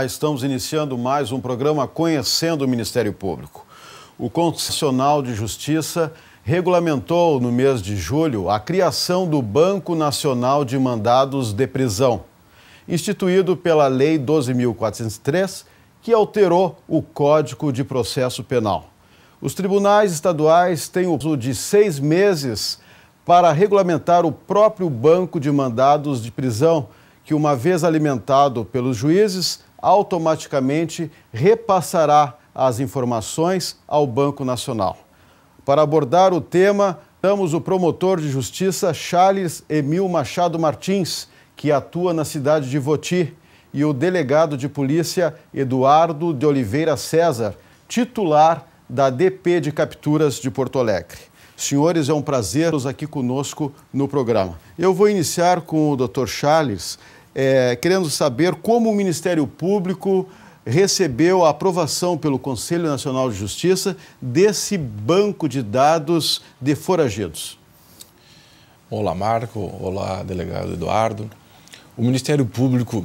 Olá, estamos iniciando mais um programa Conhecendo o Ministério Público. O Constitucional de Justiça regulamentou no mês de julho a criação do Banco Nacional de Mandados de Prisão, instituído pela Lei 12.403, que alterou o Código de Processo Penal. Os tribunais estaduais têm o prazo de 6 meses para regulamentar o próprio banco de mandados de prisão, que, uma vez alimentado pelos juízes, automaticamente repassará as informações ao Banco Nacional. Para abordar o tema, temos o promotor de justiça Charles Emil Machado Martins, que atua na cidade de Voti, e o delegado de polícia Eduardo de Oliveira César, titular da DP de Capturas de Porto Alegre. Senhores, é um prazer tê-los aqui conosco no programa. Eu vou iniciar com o Dr. Charles, querendo saber como o Ministério Público recebeu a aprovação pelo Conselho Nacional de Justiça desse banco de dados de foragidos. Olá, Marco. Olá, delegado Eduardo. O Ministério Público,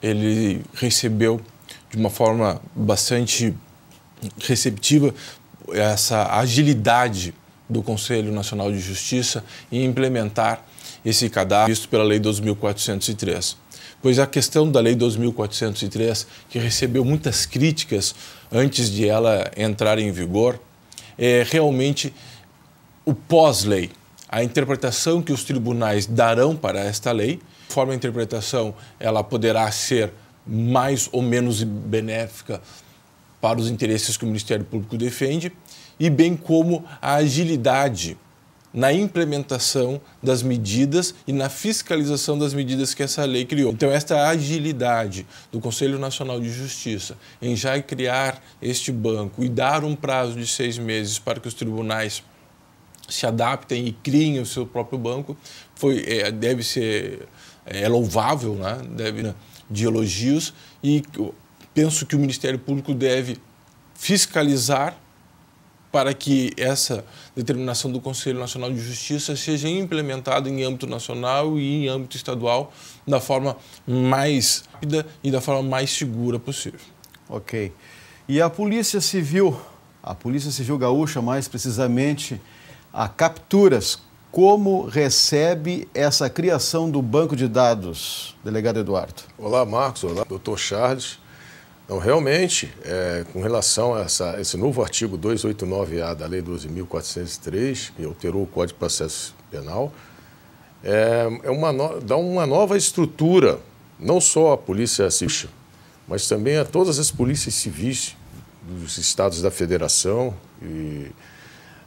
ele recebeu de uma forma bastante receptiva essa agilidade do Conselho Nacional de Justiça em implementar esse cadastro visto pela Lei 12.403. Pois a questão da Lei 12.403, que recebeu muitas críticas antes de ela entrar em vigor, é realmente o pós-lei, a interpretação que os tribunais darão para esta lei. Conforme a interpretação, ela poderá ser mais ou menos benéfica para os interesses que o Ministério Público defende, e bem como a agilidade na implementação das medidas e na fiscalização das medidas que essa lei criou. Então, esta agilidade do Conselho Nacional de Justiça em já criar este banco e dar um prazo de 6 meses para que os tribunais se adaptem e criem o seu próprio banco, deve ser louvável, né? De elogios, e penso que o Ministério Público deve fiscalizar para que essa determinação do Conselho Nacional de Justiça seja implementada em âmbito nacional e em âmbito estadual da forma mais rápida e da forma mais segura possível. Ok. E a Polícia Civil Gaúcha, mais precisamente, a Capturas, como recebe essa criação do banco de dados, delegado Eduardo? Olá, Marcos. Olá, doutor Charles. Então, realmente, com relação a esse novo artigo 289-A da Lei 12.403, que alterou o Código de Processo Penal, dá uma nova estrutura, não só à Polícia Civil, mas também a todas as polícias civis dos estados da Federação e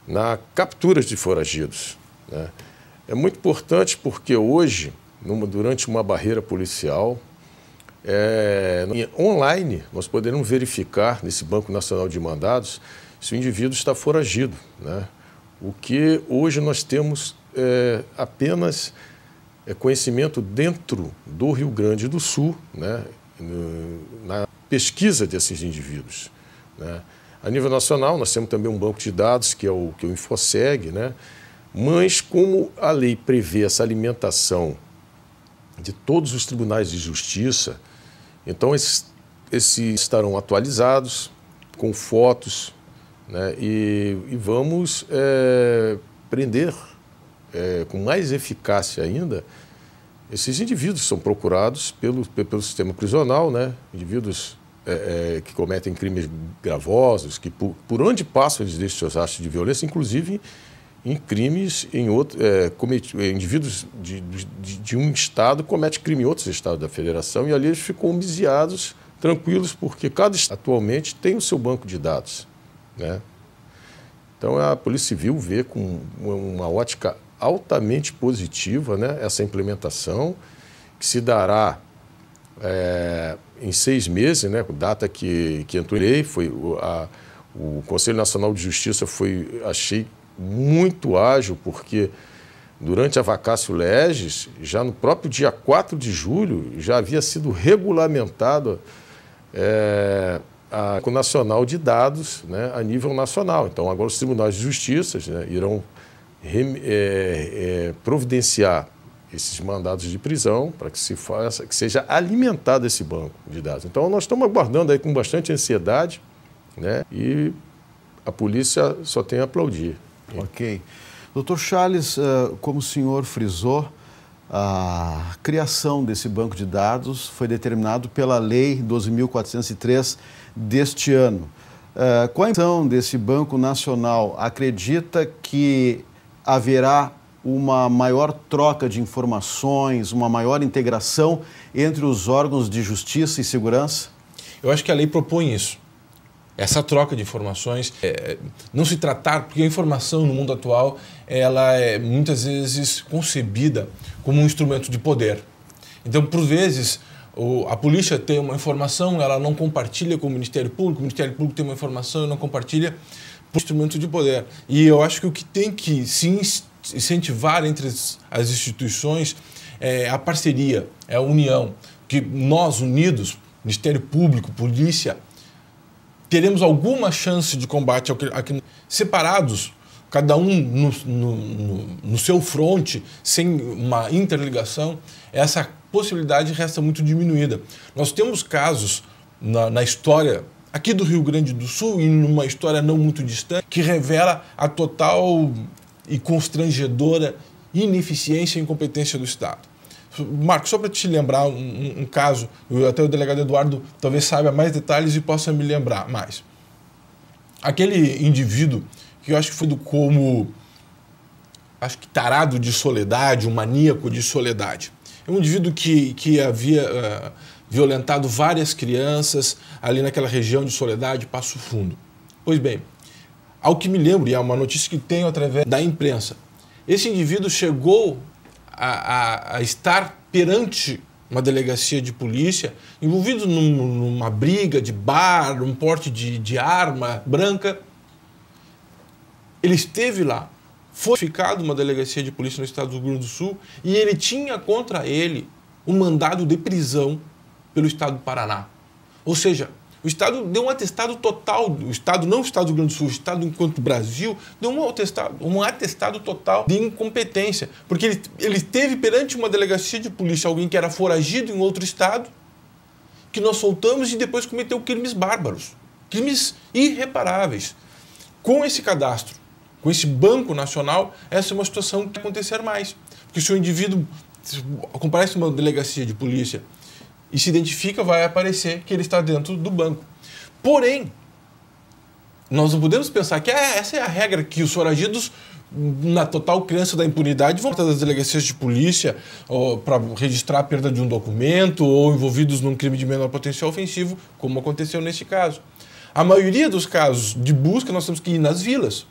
na captura de foragidos, né? É muito importante porque hoje, durante uma barreira policial, online, nós poderemos verificar nesse Banco Nacional de Mandados se o indivíduo está foragido, né? O que hoje nós temos apenas conhecimento dentro do Rio Grande do Sul, né? Na pesquisa desses indivíduos, né? A nível nacional, nós temos também um banco de dados, que é o Infoseg, né? Mas como a lei prevê essa alimentação de todos os tribunais de justiça, então esses estarão atualizados, com fotos, né? E vamos prender com mais eficácia ainda esses indivíduos que são procurados pelo sistema prisional, né? Indivíduos que cometem crimes gravosos, que por onde passam eles deixam seus atos de violência, inclusive em crimes indivíduos de um estado cometem crime em outros estados da federação, e ali eles ficam homiziados, tranquilos, porque cada estado atualmente tem o seu banco de dados, né? Então a Polícia Civil vê com uma ótica altamente positiva, né, essa implementação, que se dará em 6 meses, né, data que entrou em lei. O Conselho Nacional de Justiça achei muito ágil, porque durante a vacatio legis, já no próprio dia 4 de julho, já havia sido regulamentado a Banco Nacional de Dados, né, a nível nacional. Então, agora os tribunais de justiça, né, irão providenciar esses mandados de prisão para que seja alimentado esse banco de dados. Então, nós estamos aguardando aí com bastante ansiedade, né? E a polícia só tem a aplaudir. Ok. Doutor Charles, como o senhor frisou, a criação desse banco de dados foi determinado pela Lei 12.403 deste ano. Com a criação desse Banco Nacional, acredita que haverá uma maior troca de informações, uma maior integração entre os órgãos de justiça e segurança? Eu acho que a lei propõe isso. Essa troca de informações, não se tratar, porque a informação no mundo atual, ela é muitas vezes concebida como um instrumento de poder. Então, por vezes, a polícia tem uma informação, ela não compartilha com o Ministério Público tem uma informação e não compartilha por instrumento de poder. E eu acho que o que tem que se incentivar entre as instituições é a parceria, é a união, que nós unidos, Ministério Público, polícia, teremos alguma chance de combate aqui, separados, cada um no seu fronte, sem uma interligação, essa possibilidade resta muito diminuída. Nós temos casos na história aqui do Rio Grande do Sul e numa história não muito distante que revela a total e constrangedora ineficiência e incompetência do Estado. Marcos, só para te lembrar um caso, até o delegado Eduardo talvez saiba mais detalhes e possa me lembrar mais. Aquele indivíduo que eu acho que foi tarado de soledade, um maníaco de soledade. É um indivíduo que havia violentado várias crianças ali naquela região de Soledade, Passo Fundo. Pois bem, ao que me lembro, e é uma notícia que tenho através da imprensa, esse indivíduo chegou a estar perante uma delegacia de polícia, envolvido numa briga de bar, um porte de arma branca. Ele esteve lá, foi ficado uma delegacia de polícia no estado do Rio Grande do Sul e ele tinha contra ele um mandado de prisão pelo estado do Paraná. Ou seja, o Estado deu um atestado total, o Estado, não o Estado do Rio Grande do Sul, o Estado enquanto Brasil, deu um atestado total de incompetência, porque ele teve perante uma delegacia de polícia alguém que era foragido em outro Estado, que nós soltamos e depois cometeu crimes bárbaros, crimes irreparáveis. Com esse cadastro, com esse Banco Nacional, essa é uma situação que vai acontecer mais, porque se o indivíduo comparece uma delegacia de polícia e se identifica, vai aparecer que ele está dentro do banco. Porém, nós não podemos pensar que essa é a regra, que os foragidos, na total crença da impunidade, vão das delegacias de polícia para registrar a perda de um documento ou envolvidos num crime de menor potencial ofensivo, como aconteceu nesse caso. A maioria dos casos de busca, nós temos que ir nas vilas,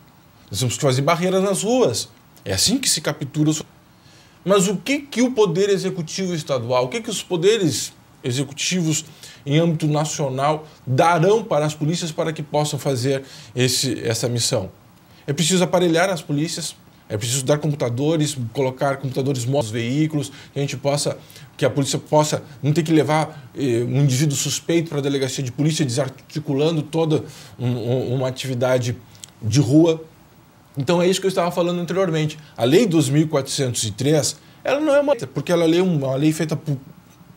nós temos que fazer barreiras nas ruas. É assim que se captura os... Mas o que o Poder Executivo Estadual, o que os poderes executivos em âmbito nacional darão para as polícias para que possam fazer essa missão? É preciso aparelhar as polícias, é preciso dar computadores, colocar computadores nos veículos, que a polícia possa não ter que levar um indivíduo suspeito para a delegacia de polícia, desarticulando toda uma atividade de rua. Então é isso que eu estava falando anteriormente. A Lei 2.403, ela não é porque ela é uma lei feita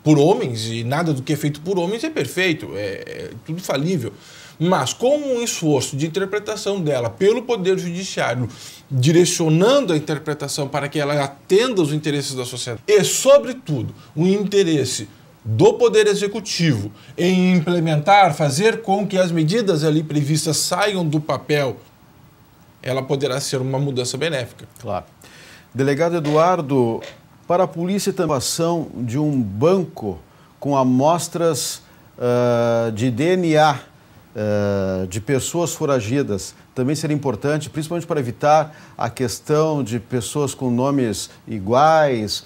por homens, e nada do que é feito por homens é perfeito, é tudo falível. Mas com um esforço de interpretação dela pelo Poder Judiciário, direcionando a interpretação para que ela atenda os interesses da sociedade e, sobretudo, o interesse do Poder Executivo em implementar, fazer com que as medidas ali previstas saiam do papel, ela poderá ser uma mudança benéfica. Claro. Delegado Eduardo, para a polícia, a atuação de um banco com amostras de DNA de pessoas foragidas também seria importante, principalmente para evitar a questão de pessoas com nomes iguais,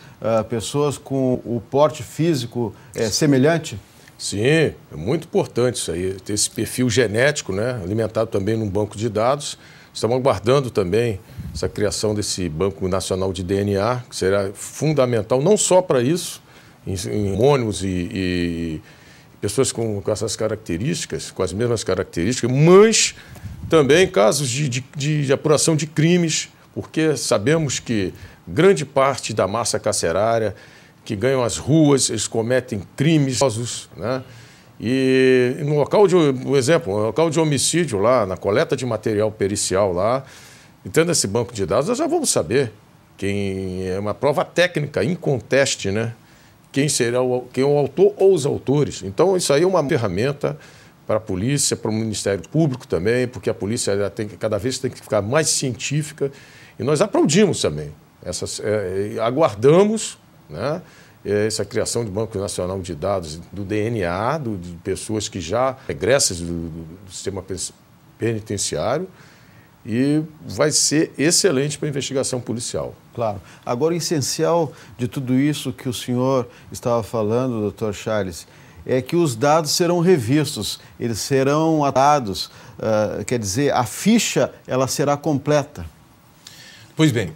pessoas com o porte físico semelhante? Sim, é muito importante isso aí, ter esse perfil genético, né, alimentado também num banco de dados. Estamos aguardando também essa criação desse Banco Nacional de DNA, que será fundamental não só para isso, em homônimos e pessoas com essas características, com as mesmas características, mas também casos de apuração de crimes, porque sabemos que grande parte da massa carcerária que ganham as ruas, eles cometem crimes, né? E no local por exemplo, no local de homicídio lá, na coleta de material pericial lá, entrando esse banco de dados, nós já vamos saber quem é uma prova técnica, inconteste, né? Quem é o autor ou os autores. Então, isso aí é uma ferramenta para a polícia, para o Ministério Público também, porque a polícia cada vez tem que ficar mais científica. E nós aplaudimos também, aguardamos, né, essa criação do Banco Nacional de Dados do DNA, de pessoas que já regressas do sistema penitenciário, e vai ser excelente para a investigação policial. Claro. Agora, o essencial de tudo isso que o senhor estava falando, doutor Charles, é que os dados serão revistos, eles serão atados, quer dizer, a ficha ela será completa. Pois bem,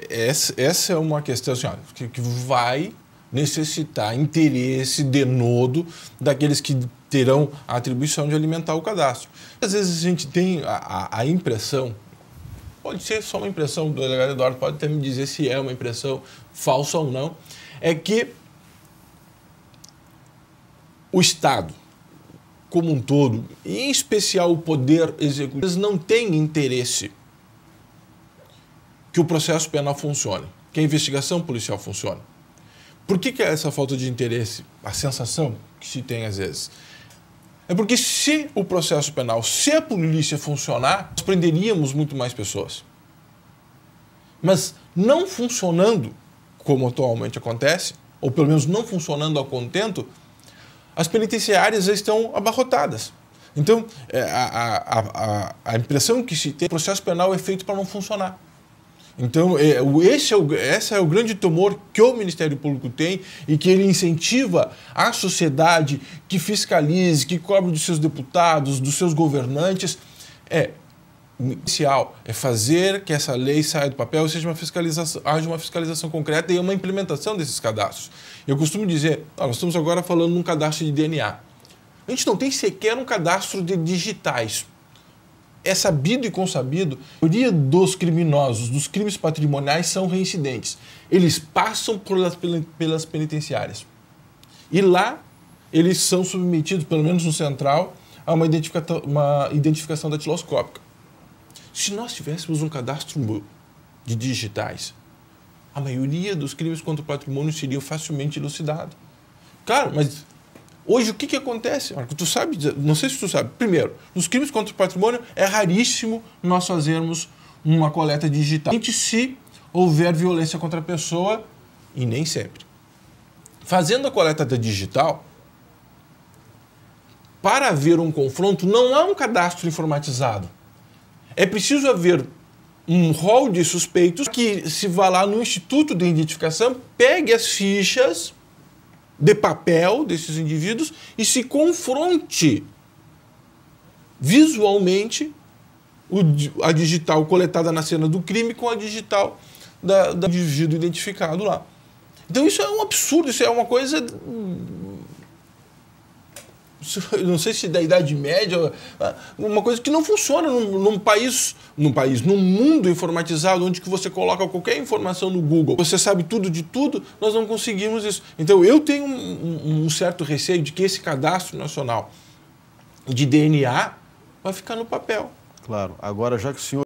essa é uma questão assim, que vai necessitar interesse, denodo daqueles que terão a atribuição de alimentar o cadastro. Às vezes a gente tem a impressão, pode ser só uma impressão, o delegado Eduardo pode até me dizer se é uma impressão falsa ou não, é que o Estado, como um todo, e em especial o Poder Executivo, eles não têm interesse que o processo penal funcione, que a investigação policial funcione. Por que é essa falta de interesse? A sensação que se tem às vezes é porque se o processo penal, se a polícia funcionar, nós prenderíamos muito mais pessoas. Mas não funcionando, como atualmente acontece, ou pelo menos não funcionando ao contento, as penitenciárias já estão abarrotadas. Então, a impressão que se tem é que o processo penal é feito para não funcionar. Então, esse é o grande temor que o Ministério Público tem e que ele incentiva a sociedade que fiscalize, que cobre dos seus deputados, dos seus governantes. O inicial é fazer que essa lei saia do papel e haja uma fiscalização concreta e uma implementação desses cadastros. Eu costumo dizer, nós estamos agora falando de um cadastro de DNA. A gente não tem sequer um cadastro de digitais. É sabido e consabido, a maioria dos criminosos, dos crimes patrimoniais, são reincidentes. Eles passam pelas penitenciárias. E lá, eles são submetidos, pelo menos no central, a uma identificação datiloscópica. Se nós tivéssemos um cadastro de digitais, a maioria dos crimes contra o patrimônio seriam facilmente elucidados. Claro, mas hoje o que acontece, Marco? Tu sabe, não sei se tu sabe. Primeiro, nos crimes contra o patrimônio é raríssimo nós fazermos uma coleta digital. Se houver violência contra a pessoa, e nem sempre. Fazendo a coleta digital, para haver um confronto, não há um cadastro informatizado. É preciso haver um rol de suspeitos que se vá lá no Instituto de Identificação, pegue as fichas de papel desses indivíduos e se confronte visualmente a digital coletada na cena do crime com a digital do indivíduo identificado lá. Então isso é um absurdo, isso é uma coisa, não sei se da Idade Média, uma coisa que não funciona num mundo informatizado, onde que você coloca qualquer informação no Google, você sabe tudo de tudo, nós não conseguimos isso. Então eu tenho um certo receio de que esse cadastro nacional de DNA vai ficar no papel. Claro. Agora, já que o senhor